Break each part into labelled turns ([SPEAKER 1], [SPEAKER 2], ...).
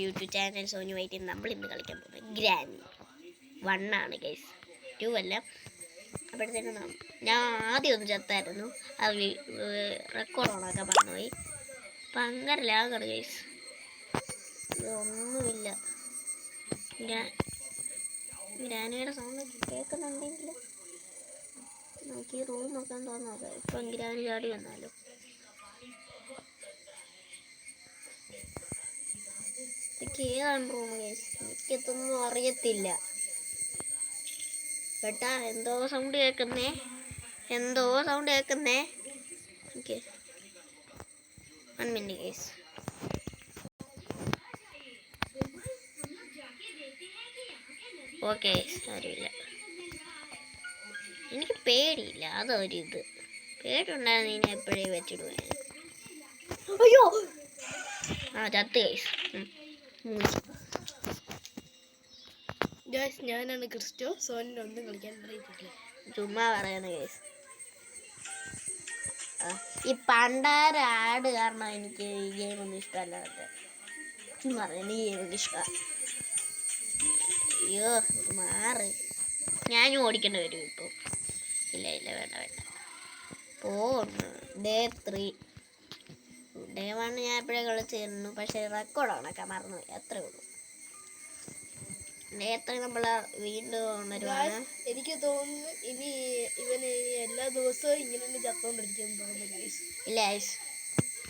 [SPEAKER 1] YouTube channel Sonu white. നമ്മൾ ഇന്ന് കളിക്കാൻ പോകുന്നത് ഗ്രാൻഡ് 1 ആണ് ഗൈസ്, 2 അല്ല. അപ്പോഴത്തേനും ഞാൻ ആദ്യം ഒന്ന് ചത്തായിരുന്നു, അത് റെക്കോർഡ് ഓണാക്കാൻ പറഞ്ഞുപോയി. അപ്പം അങ്ങനെ ലാഗാണ് ഗൈസ്, ഇതൊന്നുമില്ല. ഗ്രാനിയുടെ സൗണ്ട് കേൾക്കുന്നുണ്ടെങ്കിൽ നമുക്ക് ഈ റൂം നോക്കാൻ തോന്നാം. ഇപ്പം ഗ്രാനി ചാടി വന്നാലോ. ഇതൊക്കെ ഏതാണ് റൂം ഗൈസ്, എനിക്കതൊന്നും അറിയത്തില്ല. കേട്ടാ എന്തോ സൗണ്ട് കേൾക്കുന്നേ. Okay, 1 minute guys. ഓക്കെ, അറിയില്ല, എനിക്ക് പേടിയില്ല. അതൊരിത് പേടിയുണ്ടായിരുന്നു, ഇനി എപ്പോഴേ വെച്ചിടുവേ. അയ്യോ ചത്ത്
[SPEAKER 2] ഗൈസ്. ഞാനാണ് ക്രിസ്റ്റോ. സോനിനൊന്നും കളിക്കാൻ അറിയത്തില്ല,
[SPEAKER 1] ചുമ്മാ പറയുന്ന ഗൈസ്. ഈ പണ്ടാര ആട് കാരണം എനിക്ക് ഈ ഗെയിമൊന്നും ഇഷ്ടമല്ലാതെ ചുമ്മാ പറയുന്നത്. ഈ ഗെയിമൊന്നും ഇഷ്ടമാണ്. അയ്യോ മാറ്, ഞാനും ഓടിക്കേണ്ടി വരും ഇപ്പോൾ. ഇല്ല വേണ്ട. ഡേ 3 ഡേ 1 ഞാൻ എപ്പോഴേ കളിച്ചിരുന്നു, പക്ഷേ റെക്കോർഡ് ഓണാക്കാൻ മറന്നുപോയി, അത്രേ ഉള്ളൂ. ഡേ 3 നമ്മൾ വീണ്ടും ഉണരുവാണ്.
[SPEAKER 2] എനിക്ക് തോന്നുന്നു ഇനി ഇവന് എല്ലാ ദിവസവും ഇങ്ങനെ ചത്തോണ്ടിരിക്കും തോന്നുന്നു.
[SPEAKER 1] ഇല്ല ഗൈസ്,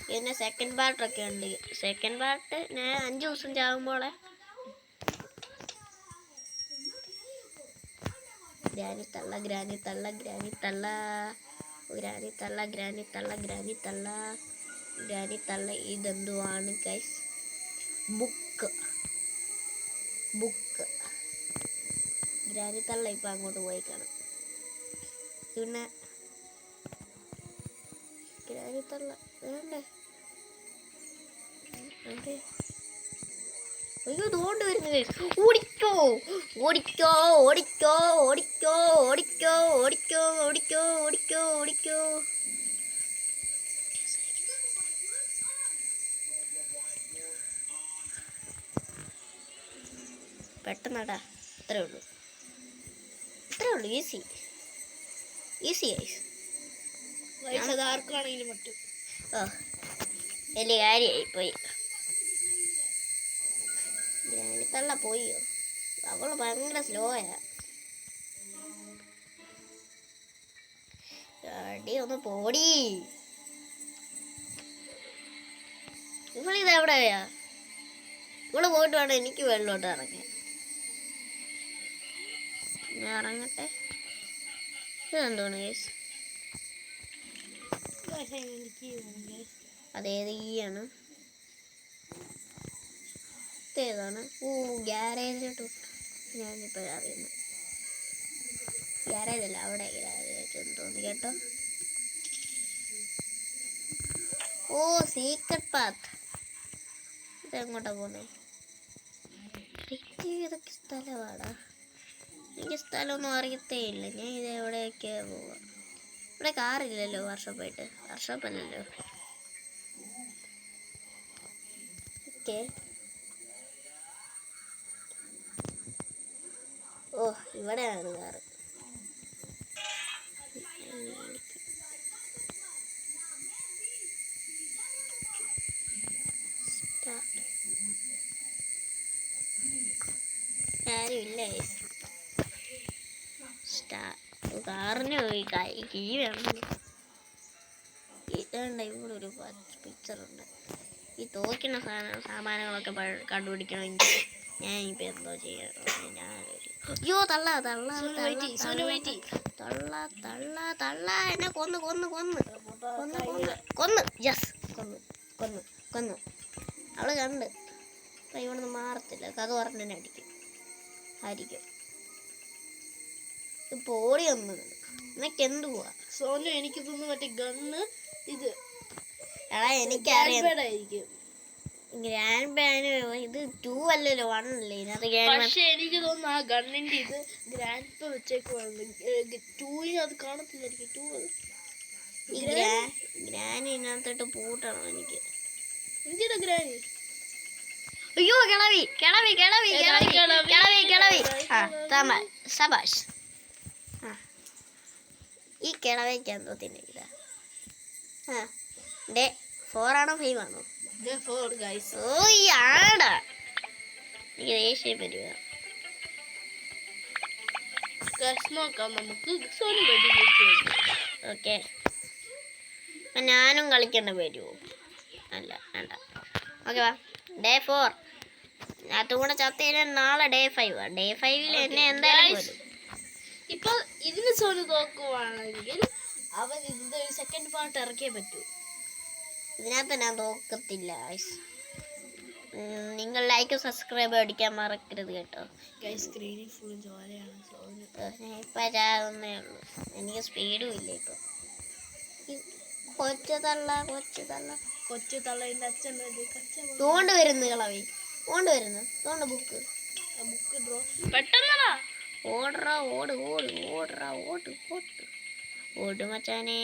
[SPEAKER 1] പിന്നെ സെക്കൻഡ് പാർട്ടൊക്കെ ഉണ്ട്. സെക്കൻഡ് പാർട്ട് ഞാൻ 5 ദിവസം ചാകുമ്പോളെ. ഗ്രാനി തള്ള ഇതെന്തുവാണ് ഗൈസ്? ബുക്ക് ഗ്രാനി തള്ള ഇപ്പം അങ്ങോട്ട് പോയി കാണും. പിന്നെ ഗ്രാനി തള്ള വേണ്ടേ? അയ്യോ തോണ്ട് വരുന്നു ഗൈസ്. ഓടിക്കോ. പെട്ടെന്നാടാ, ഇത്രേ ഉള്ളൂ. Easy guys.
[SPEAKER 2] അത് ആർക്കാണെങ്കിലും പറ്റും.
[SPEAKER 1] വലിയ കാര്യമായി പോയി. ഗ്രാനിത്തള്ള പോയോ? അവള് ഭയങ്കര സ്ലോയാ. ഒന്ന് പോടി. ഇവളിതെവിടെയാ? ഇവള് പോയിട്ട് വേണം എനിക്ക് വെള്ളോട്ട് ഇറങ്ങാൻ. ഞാൻ ഇറങ്ങട്ടെ. ഇതെന്തോണ് കേസ്? അതേത് ഈയാണ്? ഇതേതാണ്? ഗ്യാരേജിലോട്ട് ഞാനിപ്പോഴറിയുന്നു. ഗ്യാരേജല്ല, അവിടെ ഗ്യാരേജ് തോന്നി കേട്ടോ. Secret path. ഇതെങ്ങോട്ടാ പോന്നെ? ഇതൊക്കെ സ്ഥലമാടാ, എനിക്ക് സ്ഥലമൊന്നും അറിയത്തേ ഇല്ല. ഞാൻ ഇതെവിടെയൊക്കെയാ പോവാ? ഇവിടെ കാറില്ലല്ലോ, വർഷോപ്പല്ലല്ലോ. ഓക്കെ. ഇവിടെയാണ് കാറ്. ആരുമില്ല. കാറിന് പോയി കീ വേണം. ഇതുണ്ട്, ഇവിടെ ഒരു പിക്ചറുണ്ട്. ഈ തോക്കുന്ന സാമാനങ്ങളൊക്കെ കണ്ടുപിടിക്കണമെങ്കിൽ ഞാനിപ്പോൾ എന്തോ ചെയ്യണം? അയ്യോ തള്ള എന്നെ കൊന്ന്. യെസ്, കൊന്നു. അവള് കണ്ട്. അപ്പം ഇവിടുന്ന് മാറത്തില്ല, കഥ പറഞ്ഞെന്നെ ആയിരിക്കും. പോടി ഒന്ന്. എന്നൊക്കെ എന്തുവാ
[SPEAKER 2] സോനു? എനിക്ക് തോന്നുന്നു മറ്റേ ഗണ്ണ് ഇത്.
[SPEAKER 1] എനിക്കറിയാം ഗ്രാൻഡ് ബാന് ഇത് 2 അല്ലല്ലോ, 1 അല്ലേ ഇതിനകത്ത്.
[SPEAKER 2] പക്ഷെ എനിക്ക് തോന്നുന്നു ആ ഗണ്ണിന്റെ ഇത് ഗ്രാൻഡ് വെച്ചേക്കുവാണ്. 2 അത് കാണത്തില്ലായിരിക്കും. 2
[SPEAKER 1] ഗ്രാനി ഇതിനകത്തോട്ട് പൂട്ടണം എനിക്ക്.
[SPEAKER 2] എന്തിനാ ഗ്രാനി?
[SPEAKER 1] അയ്യോ കിളവി കിളവി കിളവി കിളവി കിളവി കിളവി. ആ സബാഷ്. ആ ഈ കിളവയ്ക്ക് എന്തോ തിന്നില്ല. ആ ഡേ 4 ആണോ 5 ആണോ? ഓ ഈ ആടാ എനിക്ക് ദേഷ്യം വരിക.
[SPEAKER 2] നോക്കാം നമുക്ക്.
[SPEAKER 1] ഓക്കെ അപ്പം ഞാനും കളിക്കേണ്ട വരുമോ? അല്ല വേണ്ട. ഓക്കെ വാ. ഡേ 4 അതും കൂടെ ചത്ത് കഴിഞ്ഞാൽ നാളെ ഡേ 5 ആണ്. ഡേ 5 എന്നെ എന്തായാലും വരും.
[SPEAKER 2] ഇപ്പൊ ഇതിന് സോനു തോക്കുവാണെങ്കിൽ അവൻ ഇതിന്റെ ഒരു സെക്കൻഡ് പാർട്ട് ഇറക്കിയേ പറ്റൂ.
[SPEAKER 1] ഇതിനകത്ത് ഞാൻ തോക്കത്തില്ല. നിങ്ങൾ ലൈക്ക് സബ്സ്ക്രൈബ് അടിക്കാൻ മറക്കരുത് കേട്ടോ.
[SPEAKER 2] സ്ക്രീനിൽ ഫുൾ ജോലിയാണ് സോനു.
[SPEAKER 1] ഇപ്പം ചാകുന്നേ ഉള്ളൂ. എനിക്ക് സ്പീഡും ഇല്ല ഇപ്പൊ. കൊച്ചു
[SPEAKER 2] തള്ളേന്റെ അച്ഛൻ
[SPEAKER 1] തോണ്ട് വരുന്നു കളവി. തോണ്ട് ബുക്ക്
[SPEAKER 2] ഡ്രോ പെട്ടെന്നാ
[SPEAKER 1] ഓടറാ ഓട് മച്ചാനെ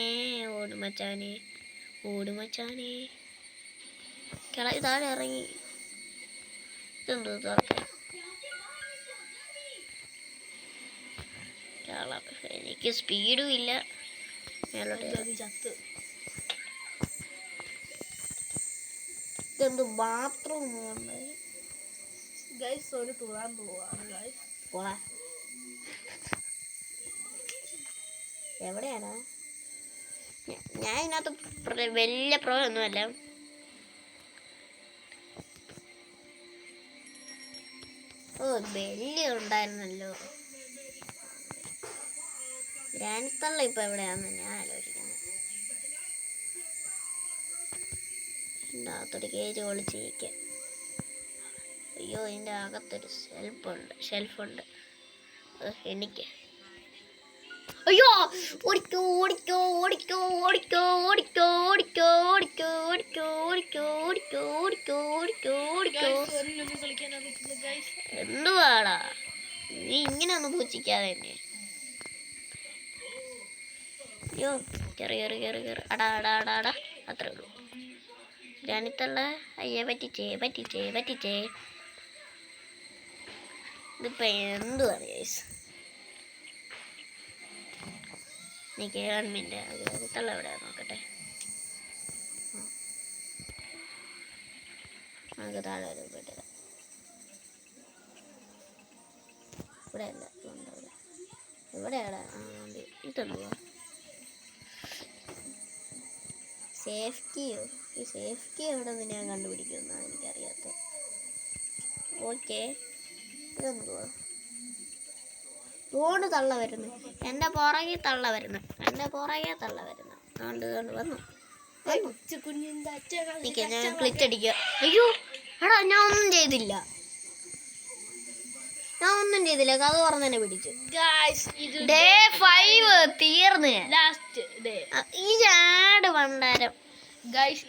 [SPEAKER 1] കിളവി താഴെ ഇറങ്ങി. ഇതെന്തോ തുറക്കാൻ എനിക്ക് സ്പീഡും ഇല്ല.
[SPEAKER 2] ചത്ത്.
[SPEAKER 1] ഇതെന്തോ ബാത്റൂം
[SPEAKER 2] സോനു തൂറാൻ പോവാണ്.
[SPEAKER 1] എവിടെയാടാ? ഞാൻ ഇതിനകത്ത് വലിയ പ്രോ ഒന്നുമല്ല. ഓ ബെല്ലി ഉണ്ടായിരുന്നല്ലോ. ഗ്രാൻഡ്തള്ള ഇപ്പൊ എവിടെയാന്ന് ഞാൻ ആലോചിക്കുന്നത്. എൻ്റെ അകത്തൊരു കേജ് ഒളിച്ചിരിക്കുക. അയ്യോ ഇതിൻ്റെ അകത്തൊരു ഷെൽഫുണ്ട്. എനിക്ക് അയ്യോ ഓടിക്കോ എന്തുവാടാ നീ ഇങ്ങനെ ഒന്ന് പൂച്ചിക്കാതെ തന്നെ. അയ്യോ കേറി അടാ അത്രേ ഉള്ളൂ. ഞാനിത്തുള്ള അയ്യെ പറ്റിച്ചേ. ഇതിപ്പോ എന്തുവാണ് ഗൈസ്? നീ ഗവൺമെന്റ് തള്ള എവിടെയാ നോക്കട്ടെ. നമുക്ക് താഴെ ഒരു വീട്ടിൽ ഇവിടെ അല്ല ഇവിടെയാടാ. ഇതെന്തുവാ സേഫ്റ്റിയോ? ഈ സേഫ്റ്റി എവിടെ നിന്ന് ഞാൻ കണ്ടുപിടിക്കുമെന്നാണ് എനിക്കറിയാത്ത. ഓക്കെ ഇതെന്തുവാ? തോണ്ട് തള്ള വരുന്നു. എൻ്റെ പുറകെ തള്ള വരുന്നു. അതുകൊണ്ട് വന്നു. ഞാൻ ക്ലിച്ച് അടിക്കുക. അയ്യോ എടാ ഞാൻ ഒന്നും ചെയ്തില്ല. കഥ പറഞ്ഞെന്നെ പിടിച്ചു. ഡേ 5 തീർന്ന്.
[SPEAKER 2] ലാസ്റ്റ് ഡേ
[SPEAKER 1] ഈ ചാട് പണ്ടാരം.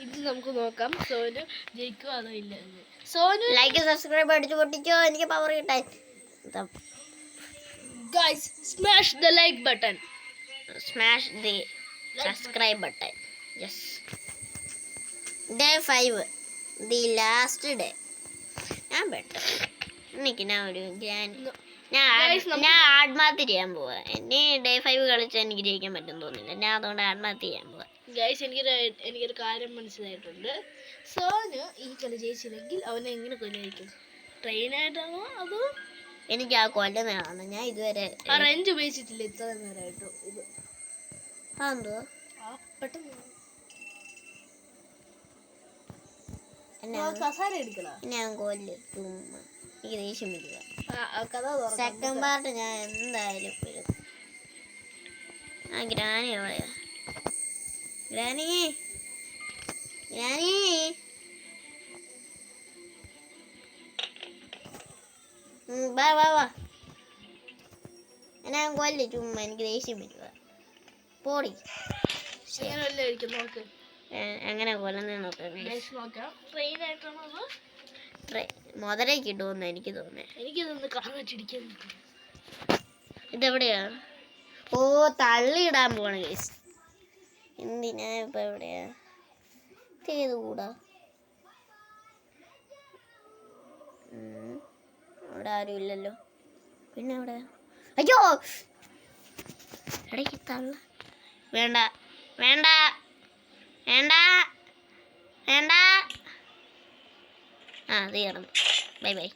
[SPEAKER 2] ഇത് നമുക്ക് നോക്കാം സോനു ജയിക്കുമോ അതോ ഇല്ല. സോനു
[SPEAKER 1] ലൈക്ക് സബ്സ്ക്രൈബ് അടിച്ചു പൊട്ടിക്കോ. എനിക്ക് പവർ കിട്ടാൻ.
[SPEAKER 2] Smash the like button.
[SPEAKER 1] Smash the subscribe button. Yes. Day 5 the last day. ഞാൻ പെട്ടു. ഞാൻ ആത്മഹത്യ ചെയ്യാൻ പോവാ. എന്നെ ഡേ 5 കളിച്ചാൽ എനിക്ക് ജയിക്കാൻ പറ്റും തോന്നില്ല. ഞാൻ അതുകൊണ്ട് ആത്മഹത്യ ചെയ്യാൻ പോവാ.
[SPEAKER 2] എനിക്കൊരു കാര്യം മനസ്സിലായിട്ടുണ്ട്. സോനു ഈ കളി ജയിച്ചില്ലെങ്കിൽ അവനെ എങ്ങനെ കൊല്ലായിരിക്കും? ട്രെയിനായിട്ടാണോ അതോ?
[SPEAKER 1] എനിക്ക് ആ കൊല്ലുന്നതാണ്. ഞാൻ ഇതുവരെ
[SPEAKER 2] റേഞ്ച് ഉപയോഗിച്ചിട്ടില്ല ഇത്ര നേരമായിട്ടോ. ഇത്
[SPEAKER 1] അതെന്തോ
[SPEAKER 2] പെട്ടെന്ന്
[SPEAKER 1] ഞാൻ കൊല്ല് ചുമ്മാ. എനിക്ക് ദേഷ്യം വരിക. സെക്കൻഡ് പാർട്ട് ഞാൻ എന്തായാലും വരും. ആ ഗ്രാനി എവിടെയാ? ഗ്രാനി വാ. ഞാൻ കൊല്ല് ചുമ്മാ. എനിക്ക് ദേഷ്യം വരിക. പോടി. എങ്ങനെ കൊല്ലുന്ന നോക്കാം. മുതലേക്ക് ഇടുമെന്ന് എനിക്ക് തോന്നുന്നത്. ഇതെവിടെയാ? ഓ തള്ളിയിടാൻ പോണ കേസ്. എന്തിനാ ഇപ്പൊ എവിടെയാ? ചെയ്തുകൂടാ. ഇവിടെ ആരും ഇല്ലല്ലോ. പിന്നെ അവിടെ അയ്യോ ഇടയ്ക്ക് തള്ള. വേണ്ട വേണ്ട വേണ്ട വേണ്ട. ആ അത് കിടന്നു. Bye bye.